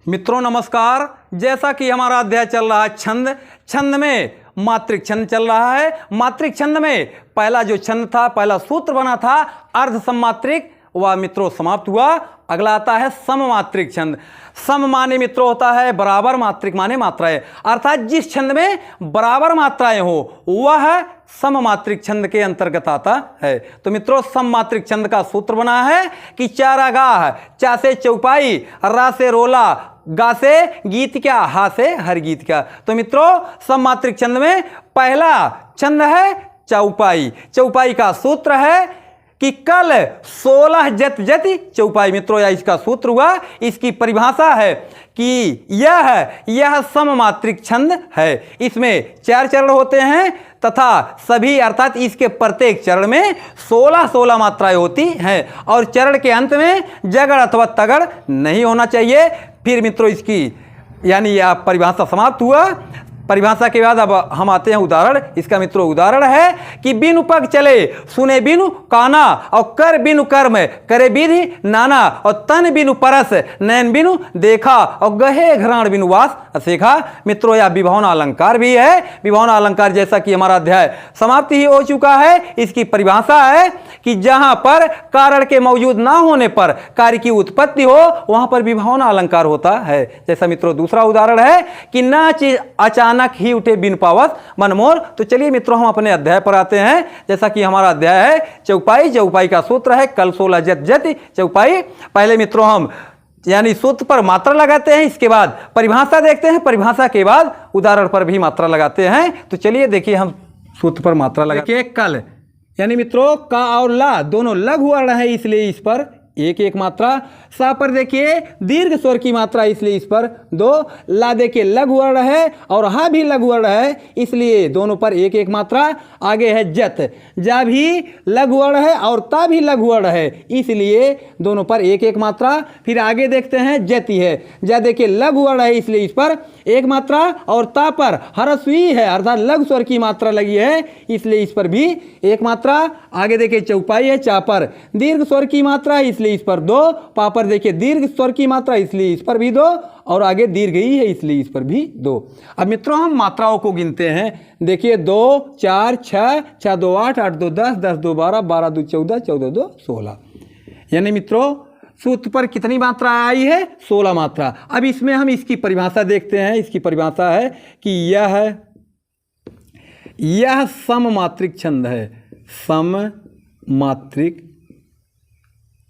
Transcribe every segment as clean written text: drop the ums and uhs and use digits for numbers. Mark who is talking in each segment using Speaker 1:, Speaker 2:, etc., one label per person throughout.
Speaker 1: मित्रों नमस्कार। जैसा कि हमारा अध्याय चल रहा है छंद में मात्रिक छंद चल रहा है। मात्रिक छंद में पहला जो छंद था, पहला सूत्र बना था अर्ध सममात्रिक, वह मित्रों समाप्त हुआ। अगला आता है सममात्रिक छंद। सम माने मित्रों होता है बराबर, मात्रिक माने मात्राएं, अर्थात जिस छंद में बराबर मात्राएं हो वह सममात्रिक छंद के अंतर्गत आता है। तो मित्रों सममात्रिक छंद का सूत्र बना है कि चारागाह, चा से चौपाई, रा से रोला, गा से गीत क्या, हा से हर गीत क्या। तो मित्रों सममात्रिक छंद में पहला छंद है चौपाई। चौपाई का सूत्र है कि कल 16 जत जति चौपाई। मित्रों यह इसका सूत्र हुआ। इसकी परिभाषा है कि यह सममात्रिक छंद है। इसमें 4 चरण होते हैं तथा सभी अर्थात इसके प्रत्येक चरण में 16 मात्राएं होती हैं और चरण के अंत में जगड़ अथवा तगड़ नहीं होना चाहिए। फिर मित्रों इसकी यानी यह परिभाषा समाप्त हुआ। परिभाषा के बाद अब हम आते हैं उदाहरण। इसका मित्रों उदाहरण है कि बिनु पग चले, सुने बिनु काना, और कर बिनु कर्म, करे विधि नाना, और तन बिनु परस, नयन बिनु देखा, और गहे घराण बिनु वास सीखा। मित्रों यह विभावना अलंकार भी है। विभावना अलंकार जैसा कि हमारा अध्याय समाप्त ही हो चुका है, इसकी परिभाषा है कि जहां पर कारण के मौजूद ना होने पर कार्य की उत्पत्ति हो वहां पर विभावना अलंकार होता है। जैसा मित्रों दूसरा उदाहरण है कि न चीज अचानक ही उठे बिन पावस मनमोर। तो चलिए मित्रों हम अपने अध्याय पर आते हैं। जैसा कि हमारा अध्याय है चौपाई। चौपाई का सूत्र है कल 16 जत जति चौपाई। पहले मित्रों हम यानी सूत्र पर मात्रा लगाते हैं, इसके बाद परिभाषा देखते हैं, परिभाषा के बाद उदाहरण पर भी मात्रा लगाते हैं। तो चलिए देखिए हम सूत्र पर मात्रा लगाते हैं। कल यानी मित्रों का और ला दोनों लघु वर्ण है, इसलिए इस पर एक एक मात्रा। सा पर देखिए दीर्घ स्वर की मात्रा, इसलिए इस पर 2। ला देखिए लघु वर्ण है और हा भी लघु वर्ण है, इसलिए दोनों पर एक एक मात्रा। आगे है जत, जा भी लघु वर्ण है और ता भी लघु वर्ण है, इसलिए दोनों पर एक एक मात्रा। फिर आगे देखते हैं जति है। जा देखिए लघु वर्ण है, इसलिए इस पर एक मात्रा, और ता पर ह्रस्वी है अर्थात लघु स्वर की मात्रा लगी है, इसलिए इस पर भी एक मात्रा। आगे देखिए चौपाई है। चा पर दीर्घ स्वर की मात्रा, इसलिए इस पर 2। पा पर देखिए दीर्घ स्वर की मात्रा, इसलिए इस पर भी 2, और आगे दीर्घ ही है इसलिए इस पर भी 2। अब मित्रों हम मात्राओं को गिनते हैं। देखिए 2 4 6, 6 2 8, 8 2 10, 10 2 12, 12 2 14, 14 2 16। यानी मित्रों सूत्र पर कितनी मात्रा आई है? 16 मात्रा। अब इसमें हम इसकी परिभाषा देखते हैं। इसकी परिभाषा है कि यह सममात्रिक छंद है।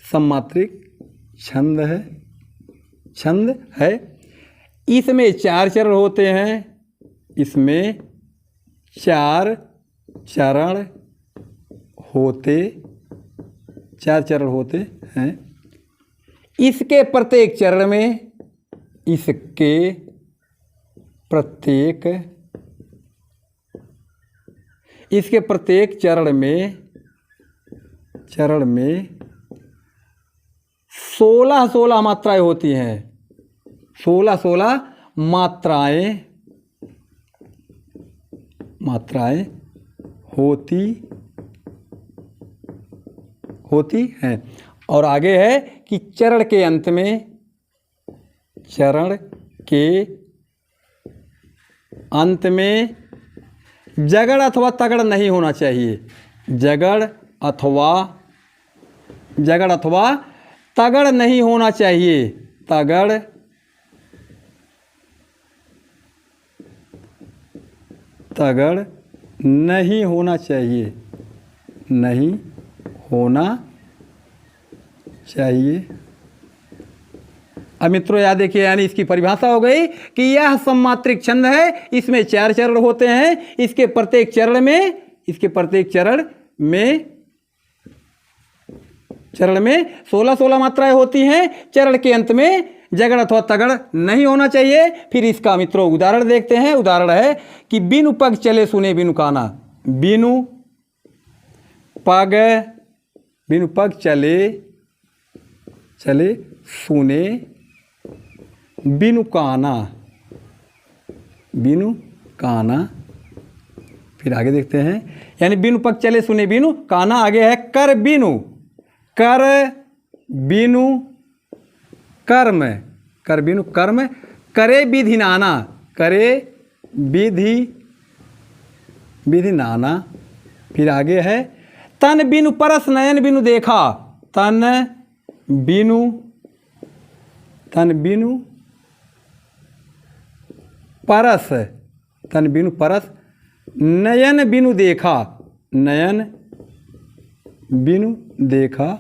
Speaker 1: सममात्रिक छंद है। इसमें 4 चरण होते हैं। इसमें 4 चरण होते हैं। इसके प्रत्येक चरण में चरण में 16 मात्राएं होती हैं। 16 मात्राएं होती हैं। और आगे है कि चरण के अंत में जगड़ अथवा तगड़ नहीं होना चाहिए। जगड़ अथवा तगड़ नहीं होना चाहिए। तगड़ नहीं होना चाहिए। अब मित्रों याद देखिए यानी इसकी परिभाषा हो गई कि यह सममात्रिक छंद है। इसमें 4 चरण होते हैं। इसके प्रत्येक चरण में 16 मात्राएं होती हैं। चरण के अंत में जगड़ अथवा तगड़ नहीं होना चाहिए। फिर इसका मित्रों उदाहरण देखते हैं। उदाहरण है कि बिनु पग चले, सुने बिनु काना। बिनु पग चले सुने बिनु काना। फिर आगे देखते हैं यानी बिनु पग चले सुने बिनु काना। आगे है कर बिनु कर्म, कर बिनु कर्म, करे विधि नाना, करे विधि विधि नाना। फिर आगे है तन बिनु परस नयन बिनु देखा, तन बिनु परस, तन बिनु परस नयन बिनु देखा, नयन बिनु देखा।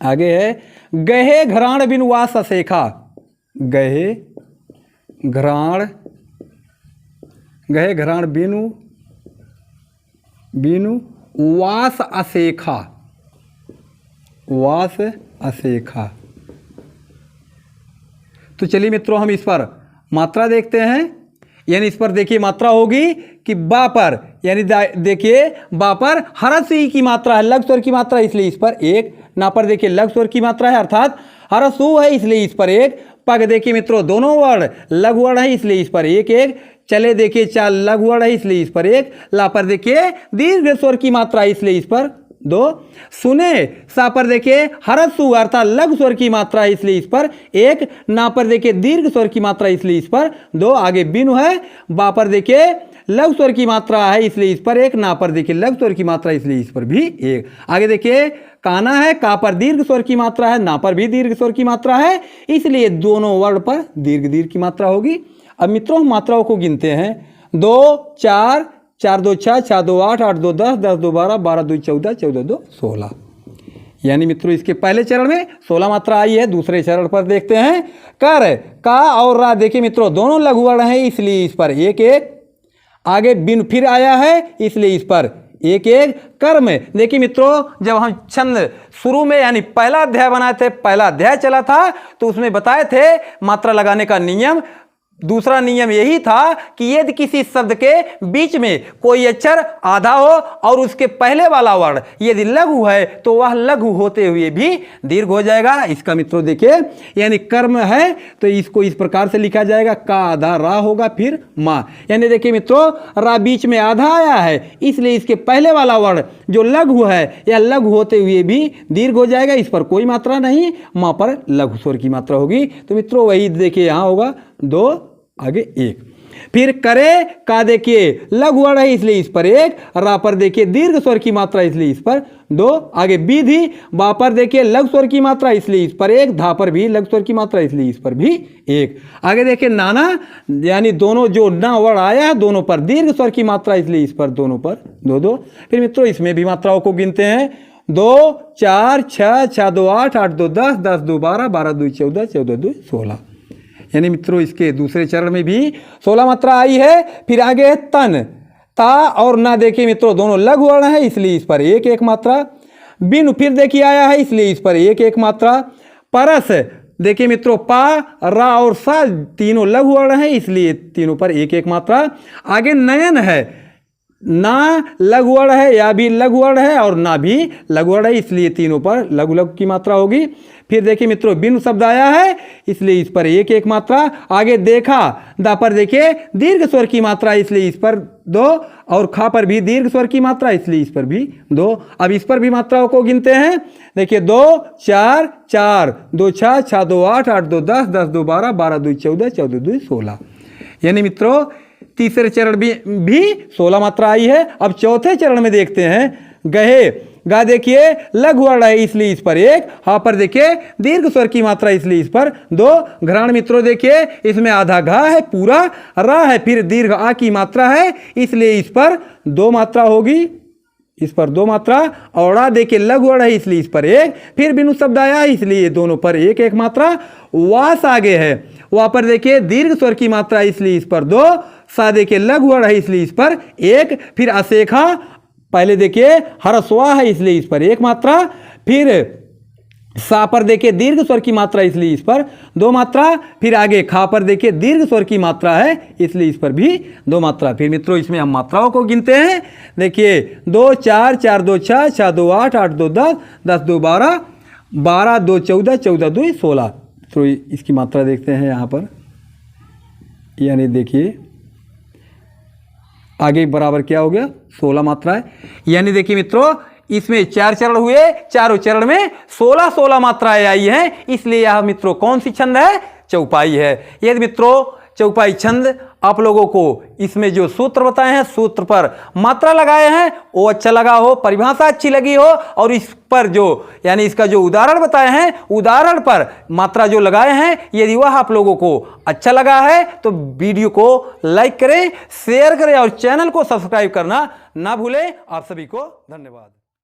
Speaker 1: आगे है गहे घराण बिनु वास असेखा, गहे घराण बिनु वास असेखा, वास असेखा। तो चलिए मित्रों हम इस पर मात्रा देखते हैं। यानी इस पर देखिए मात्रा होगी कि बा पर, यानी देखिए बा पर हरस ई की मात्रा है, लघु स्वर की मात्रा, इसलिए इस पर एक। ना पर देखिए लघु स्वर की मात्रा है अर्थात हरसु है, इसलिए इस पर एक। पग देखिए मित्रों दोनों वर्ण लघु वर्ण है, इसलिए इस पर एक एक। चले देखिए चाल लघु वर्ण है, इसलिए इस पर एक। ला पर देखिए दीर्घ स्वर की मात्रा, इसलिए इस पर दो। सुने सा पर देखिए हरसु अर्थात लघु स्वर की मात्रा है, इसलिए इस पर एक। ना पर देखिए दीर्घ स्वर की मात्रा, इसलिए इस पर दो। आगे बिनु है, बा पर देखिए लघु स्वर की मात्रा है, इसलिए इस पर एक। ना पर देखिए लघु स्वर की मात्रा, इसलिए इस पर भी एक। आगे देखिए काना है, का पर दीर्घ स्वर की मात्रा है, ना पर भी दीर्घ स्वर की मात्रा है, इसलिए दोनों वर्ण पर दीर्घ की मात्रा होगी। अब मित्रों हम मात्राओं को गिनते हैं। 2 4, 4 2 6, 6 2 8, 8 2 10, 10 2 12, 12 2 14, 14 2 16। यानी मित्रों इसके पहले चरण में 16 मात्रा आई है। दूसरे चरण पर देखते हैं। कर का और रा देखिए मित्रों दोनों लघु वर्ण है, इसलिए इस पर एक एक। आगे बिन फिर आया है, इसलिए इस पर एक एक। कर्म देखिए मित्रों जब हम छंद शुरू में यानी पहला अध्याय बनाए थे, पहला अध्याय चला था, तो उसमें बताए थे मात्रा लगाने का नियम। दूसरा नियम यही था कि यदि किसी शब्द के बीच में कोई अक्षर आधा हो और उसके पहले वाला वर्ण यदि लघु है तो वह लघु होते हुए भी दीर्घ हो जाएगा। इसका मित्रों देखिए यानी कर्म है तो इसको इस प्रकार से लिखा जाएगा, का आधा रा होगा फिर माँ। यानी देखिए मित्रों रा बीच में आधा आया है, इसलिए इसके पहले वाला वर्ण जो लघु है या लघु होते हुए भी दीर्घ हो जाएगा। इस पर कोई मात्रा नहीं, माँ पर लघु स्वर की मात्रा होगी। तो मित्रों वही देखिए यहाँ होगा 2 आगे 1। फिर करे का देखिए लघु वर्ण है, इसलिए इस पर 1। रा पर देखिए दीर्घ स्वर की मात्रा, इसलिए इस पर 2। आगे विधि बा पर देखिए लघु स्वर की मात्रा, इसलिए इस पर 1। धा पर भी लघु स्वर की मात्रा, इसलिए इस पर भी 1। आगे देखिए नाना यानी दोनों जो ना वर्ण आया है दोनों पर दीर्घ स्वर की मात्रा, इसलिए इस पर दोनों पर 2 2। फिर मित्रों इसमें भी मात्राओं को गिनते हैं। 2 4 6, 6 2 8, 8 2 10, 10 2 12, 12 2 14, 14 2 16। यानी मित्रों इसके दूसरे चरण में भी 16 मात्रा आई है। फिर आगे तन ता और ना देखिए मित्रों दोनों लघु वर्ण है, इसलिए इस पर 1 1 मात्रा। बिन फिर देखिए आया है, इसलिए इस पर 1 1 मात्रा। परस देखिए मित्रों पा रा और सा तीनों लघु वर्ण है, इसलिए तीनों पर 1 1 मात्रा। आगे नयन है, ना लघु वर्ण है या भी लघु वर्ण है और ना भी लघु वर्ण है, इसलिए तीनों पर लघु लघु की मात्रा होगी। फिर देखिए मित्रों बिन शब्द आया है, इसलिए इस पर 1 1 मात्रा। आगे देखा दा पर देखिए दीर्घ स्वर की मात्रा, इसलिए इस पर 2। और खा पर भी दीर्घ स्वर की मात्रा, इसलिए इस पर भी 2। अब इस पर भी मात्राओं को गिनते हैं। देखिए 2 4 4 2 6, 6 2 8, 8 2 10, 10 2 12, 12 2 14, 14 2 16। यानी मित्रों तीसरे चरण भी 16 मात्रा आई है। अब चौथे चरण में देखते हैं। गहे गा देखिए लघु वर्ण है, इसलिए इस पर 1। हा पर देखिए दीर्घ स्वर की मात्रा, इसलिए इस पर 2। घ्राण मित्रों देखिए इसमें आधा घा है, पूरा रा है, फिर दीर्घ आ की मात्रा है, इसलिए इस पर 2 मात्रा होगी। इस पर 2 मात्रा। औड़ा देखिए लघु वर्ण है, इसलिए इस पर 1। फिर बिनु शब्द आया, इसलिए दोनों पर 1 1 मात्रा। वास आगे है, वहां पर देखिए दीर्घ स्वर की मात्रा, इसलिए इस पर 2। सा देखिए लघु वर्ण है, इसलिए इस पर 1। फिर असेखा पहले देखिए हरस्वा है, इसलिए इस पर 1 मात्रा। फिर सा पर देखिए दीर्घ स्वर की मात्रा, इसलिए इस पर 2 मात्रा। फिर आगे खा पर देखिए दीर्घ स्वर की मात्रा है, इसलिए इस पर भी 2 मात्रा। फिर मित्रों इसमें हम मात्राओं को गिनते हैं। देखिए 2 4 4 2 6, 6 2 8, 8 2 10, 10 2 12, 12 2 14, 14 2 16। तो इसकी मात्रा देखते हैं यहाँ पर। यानी देखिए आगे बराबर क्या हो गया 16 मात्रा है। यानी देखिए मित्रों इसमें 4 चरण हुए, चारों चरण में 16-16 मात्राएं आई हैं, इसलिए यह मित्रों कौन सी छंद है? चौपाई है। यदि मित्रों चौपाई छंद आप लोगों को इसमें जो सूत्र बताए हैं, सूत्र पर मात्रा लगाए हैं, वो अच्छा लगा हो, परिभाषा अच्छी लगी हो, और इस पर जो यानी इसका जो उदाहरण बताए हैं, उदाहरण पर मात्रा जो लगाए हैं, यदि वह आप लोगों को अच्छा लगा है तो वीडियो को लाइक करें, शेयर करें और चैनल को सब्सक्राइब करना ना भूलें। आप सभी को धन्यवाद।